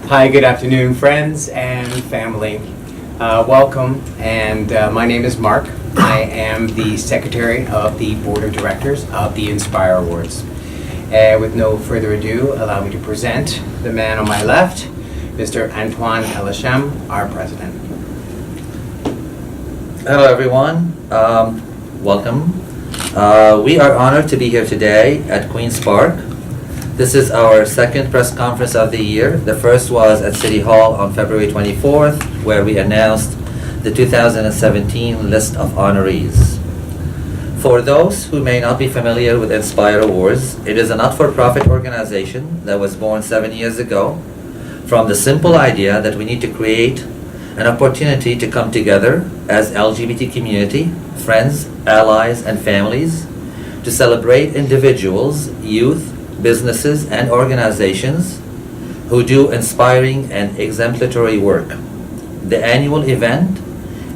Hi, good afternoon, friends and family. Welcome, and my name is Mark. I am the Secretary of the Board of Directors of the Inspire Awards. With no further ado, allow me to present the man on my left, Mr. Antoine Elisham, our President. Hello everyone, welcome. We are honored to be here today at Queen's Park. This is our second press conference of the year. The first was at City Hall on February 24th, where we announced the 2017 list of honorees. For those who may not be familiar with Inspire Awards, it is a not-for-profit organization that was born 7 years ago from the simple idea that we need to create an opportunity to come together as LGBT community, friends, allies, and families to celebrate individuals, youth, businesses, and organizations who do inspiring and exemplary work. The annual event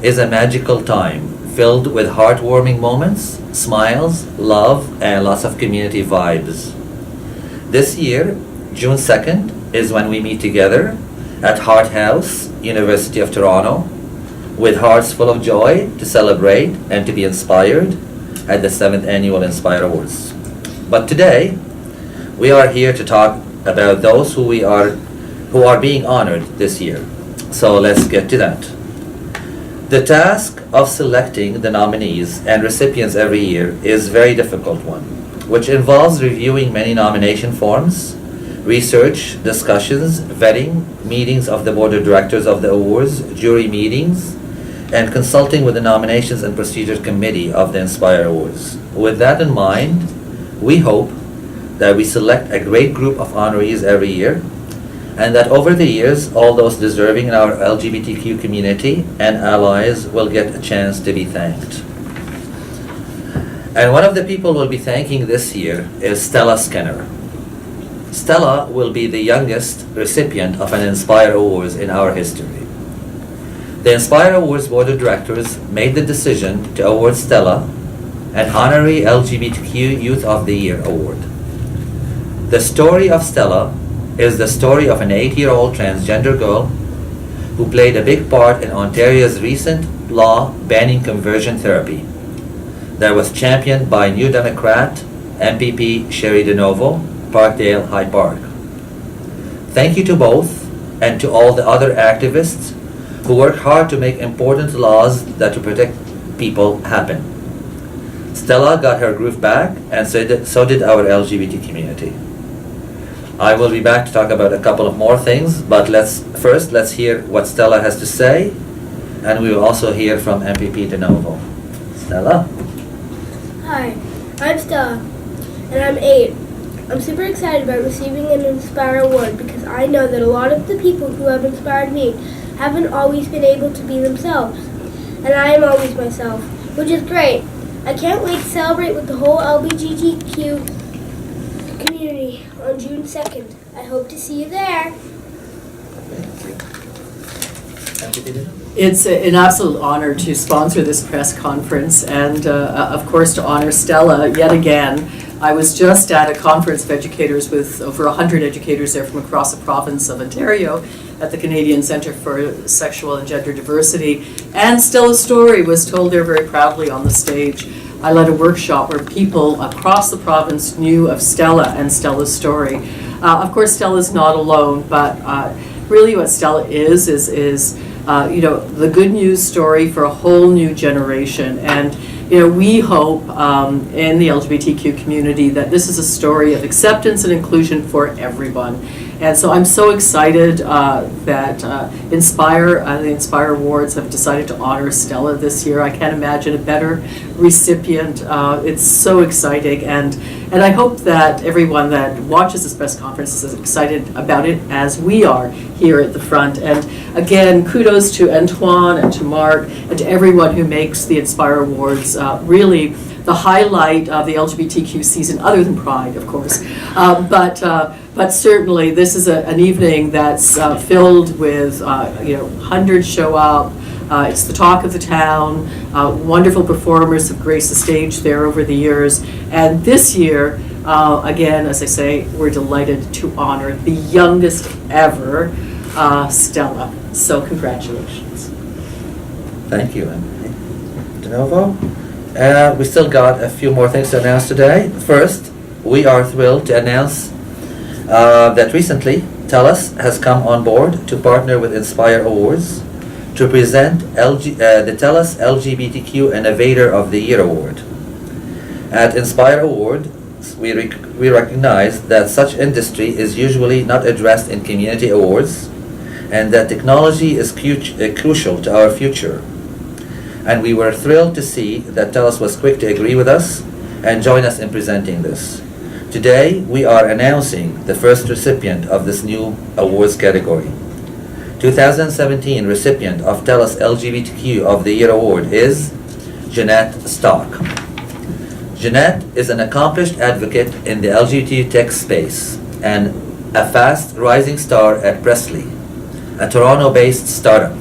is a magical time filled with heartwarming moments, smiles, love, and lots of community vibes. This year, June 2nd, is when we meet together at Hart House, University of Toronto, with hearts full of joy to celebrate and to be inspired at the 7th Annual Inspire Awards. But today, we are here to talk about those who are being honored this year. So let's get to that. The task of selecting the nominees and recipients every year is a very difficult one, which involves reviewing many nomination forms, research, discussions, vetting, meetings of the Board of Directors of the awards, jury meetings, and consulting with the Nominations and Procedures Committee of the Inspire Awards. With that in mind, we hope that we select a great group of honorees every year, and that over the years, all those deserving in our LGBTQ community and allies will get a chance to be thanked. And one of the people we'll be thanking this year is Stella Skinner. Stella will be the youngest recipient of an Inspire Awards in our history. The Inspire Awards Board of Directors made the decision to award Stella an honorary LGBTQ Youth of the Year award. The story of Stella is the story of an 8-year-old transgender girl who played a big part in Ontario's recent law banning conversion therapy that was championed by New Democrat MPP Sherry DeNovo, Parkdale High Park. Thank you to both and to all the other activists who work hard to make important laws that to protect people happen. Stella got her groove back, and so did our LGBT community. I will be back to talk about a couple of more things, but let's hear what Stella has to say, and we will also hear from MPP DeNovo. Stella? Hi, I'm Stella, and I'm 8. I'm super excited about receiving an Inspire Award because I know that a lot of the people who have inspired me haven't always been able to be themselves, and I am always myself, which is great. I can't wait to celebrate with the whole LGBTQ community on June 2nd. I hope to see you there. It's an absolute honor to sponsor this press conference and of course to honor Stella yet again. I was just at a conference of educators with over 100 educators there from across the province of Ontario at the Canadian Centre for Sexual and Gender Diversity, and Stella's story was told there very proudly on the stage. I led a workshop where people across the province knew of Stella and Stella's story. Of course, Stella's not alone, but really what Stella is the good news story for a whole new generation. And we hope in the LGBTQ community that this is a story of acceptance and inclusion for everyone. And so I'm so excited that the Inspire Awards have decided to honor Stella this year. I can't imagine a better recipient. It's so exciting, and I hope that everyone that watches this press conference is as excited about it as we are here at the front. And again, kudos to Antoine and to Mark and to everyone who makes the Inspire Awards really the highlight of the LGBTQ season, other than Pride, of course. But certainly, this is an evening that's filled with, hundreds show up. It's the talk of the town. Wonderful performers have graced the stage there over the years. And this year, again, as I say, we're delighted to honor the youngest ever Stella. So congratulations. Thank you. And de novo. We still got a few more things to announce today. First, we are thrilled to announce that recently TELUS has come on board to partner with Inspire Awards to present the TELUS LGBTQ Innovator of the Year Award. At Inspire Award, we recognize that such industry is usually not addressed in community awards and that technology is crucial to our future. And we were thrilled to see that TELUS was quick to agree with us and join us in presenting this. Today, we are announcing the first recipient of this new awards category. 2017 recipient of TELUS LGBTQ of the Year Award is Jeanette Stock. Jeanette is an accomplished advocate in the LGBT tech space and a fast rising star at Presley, a Toronto-based startup.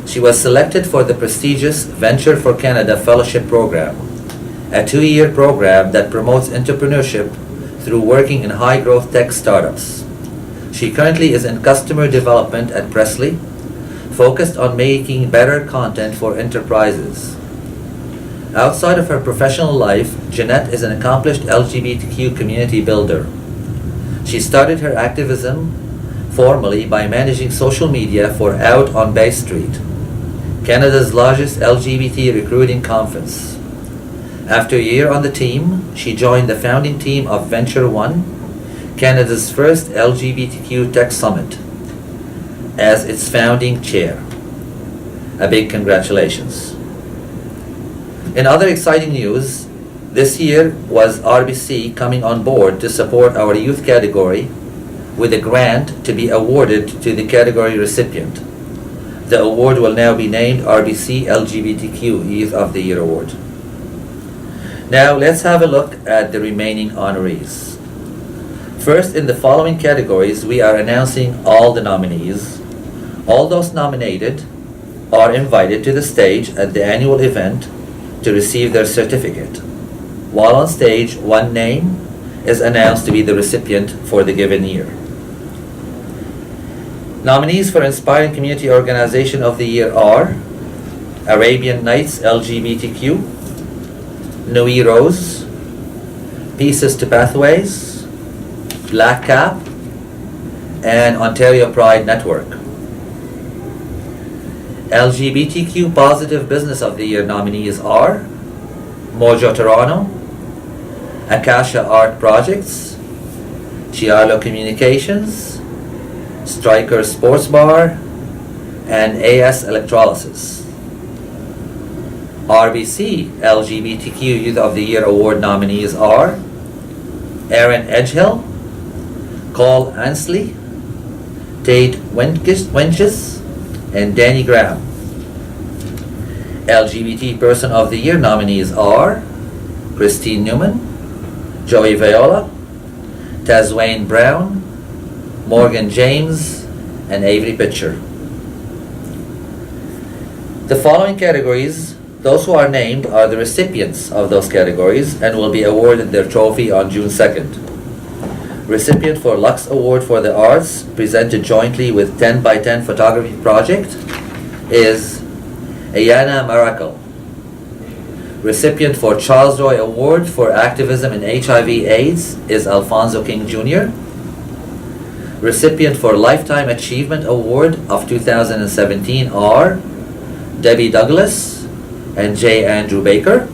She was selected for the prestigious Venture for Canada Fellowship Program, a 2-year program that promotes entrepreneurship through working in high-growth tech startups. She currently is in customer development at Presley, focused on making better content for enterprises. Outside of her professional life, Jeanette is an accomplished LGBTQ community builder. She started her activism formally by managing social media for Out on Bay Street, Canada's largest LGBT recruiting conference. After a year on the team, she joined the founding team of Venture One, Canada's first LGBTQ tech summit, as its founding chair. A big congratulations. In other exciting news, this year was RBC coming on board to support our youth category with a grant to be awarded to the category recipient. The award will now be named RBC LGBTQ Youth of the Year Award. Now let's have a look at the remaining honorees. First, in the following categories, we are announcing all the nominees. All those nominated are invited to the stage at the annual event to receive their certificate. While on stage, one name is announced to be the recipient for the given year. Nominees for Inspiring Community Organization of the Year are Arabian Nights LGBTQ, Nui Rose, Pieces to Pathways, Black Cap, and Ontario Pride Network. LGBTQ Positive Business of the Year nominees are Mojo Toronto, Akasha Art Projects, Chialo Communications, Striker Sports Bar, and AS Electrolysis. RBC LGBTQ Youth of the Year Award nominees are Aaron Edgehill, Cole Ansley, Tate Wenches, and Danny Graham. LGBT Person of the Year nominees are Christine Newman, Joey Viola, Tazwayne Brown, Morgan James, and Avery Pitcher. The following categories, those who are named are the recipients of those categories and will be awarded their trophy on June 2nd. Recipient for Lux Award for the Arts, presented jointly with 10 by 10 Photography Project, is Ayana Maracle. Recipient for Charles Roy Award for Activism in HIV/AIDS is Alfonso King Jr. Recipient for Lifetime Achievement Award of 2017 are Debbie Douglas and J. Andrew Baker.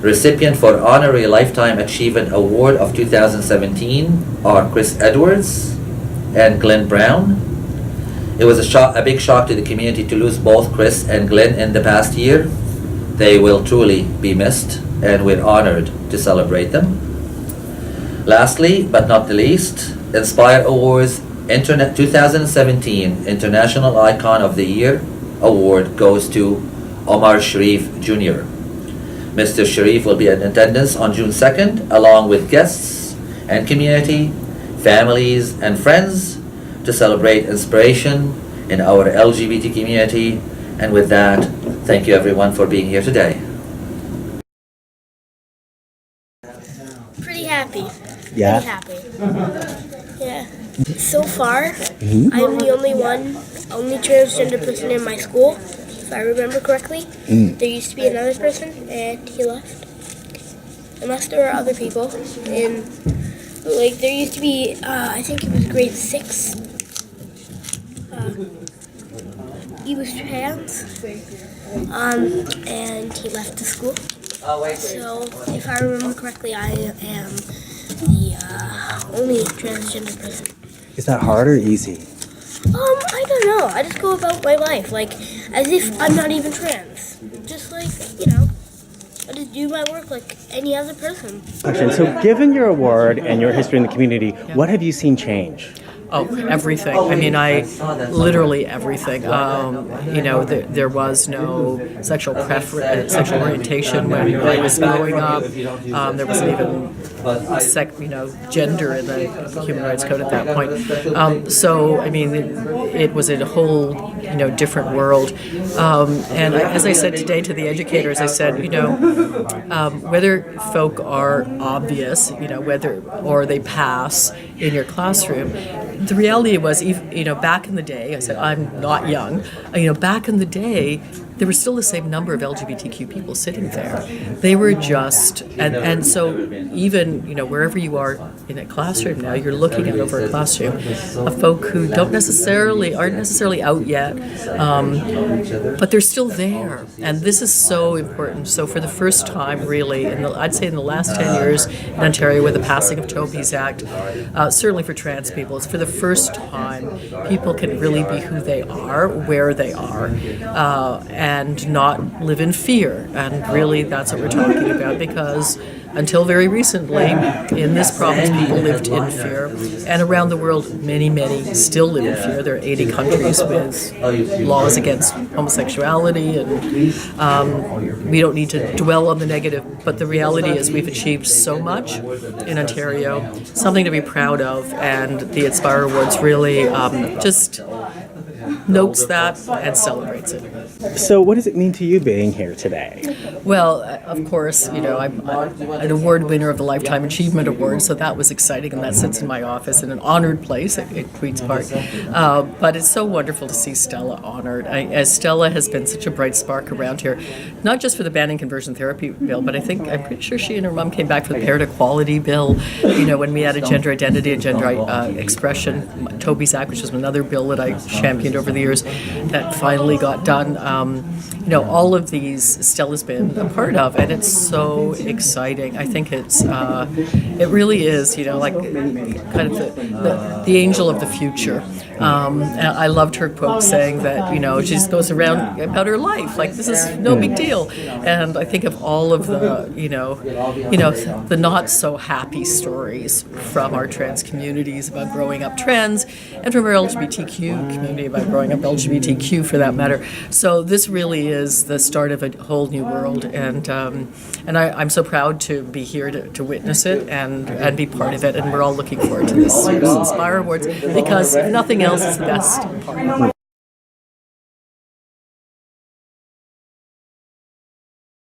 Recipient for Honorary Lifetime Achievement Award of 2017 are Chris Edwards and Glenn Brown. It was a big shock to the community to lose both Chris and Glenn in the past year. They will truly be missed, and we're honored to celebrate them. Lastly, but not the least, Inspire Awards 2017 International Icon of the Year Award goes to Omar Sharif Jr. Mr. Sharif will be in attendance on June 2nd, along with guests and community, families, and friends to celebrate inspiration in our LGBT community. And with that, thank you everyone for being here today. Pretty happy. Yeah. Pretty happy. Yeah. So far, I'm the only transgender person in my school, if I remember correctly. There used to be another person, and he left. Unless there were other people. And, like, there used to be, I think it was grade 6. He was trans, and he left the school. So, if I remember correctly, I am the only transgender person. Is that hard or easy? I don't know. I just go about my life, like, as if I'm not even trans. Just like, I just do my work like any other person. So given your award and your history in the community, what have you seen change? Oh, everything. I mean, literally everything. There was no sexual preference, sexual orientation when I was growing up. There wasn't even gender in the Human Rights Code at that point. So, I mean, it was a whole, different world. And as I said today to the educators, I said, whether folk are obvious, whether or they pass in your classroom, the reality was, back in the day, I said, I'm not young, back in the day, there was still the same number of LGBTQ people sitting there. They were just, and so even, wherever you are in a classroom now, you're looking at over a classroom of folk who aren't necessarily out yet, but they're still there. And this is so important. So for the first time, really, I'd say in the last 10 years in Ontario with the passing of Toby's Act, certainly for trans people, it's for the first time people can really be who they are, where they are, and not live in fear. And really that's what we're talking about, because until very recently in this province people lived in fear, and around the world many still live in fear. There are 80 countries with laws against homosexuality, and we don't need to dwell on the negative, but the reality is we've achieved so much in Ontario, something to be proud of, and the Inspire Awards really just notes that and celebrates it. So what does it mean to you being here today? Well, of course, I'm an award winner of the Lifetime Achievement Award, so that was exciting, and that sits in my office in an honored place at Queen's Park. But it's so wonderful to see Stella honored. As Stella has been such a bright spark around here, not just for the banning conversion therapy bill, but I'm pretty sure she and her mom came back for the parent equality bill, when we added gender identity and gender expression, Toby's Act, which was another bill that I championed over the years, that finally got done. All of these Stella's been a part of, and it's so exciting. I think it really is, like kind of the angel of the future. And I loved her quote saying that, she just goes around about her life, like this is no big deal. And I think of all of the, the not so happy stories from our trans communities about growing up trans, and from our LGBTQ community about growing up LGBTQ for that matter. So this really is the start of a whole new world, and I'm so proud to be here to witness it and be part of it, and we're all looking forward to this year's Inspire Awards, because if nothing else, it's the best part.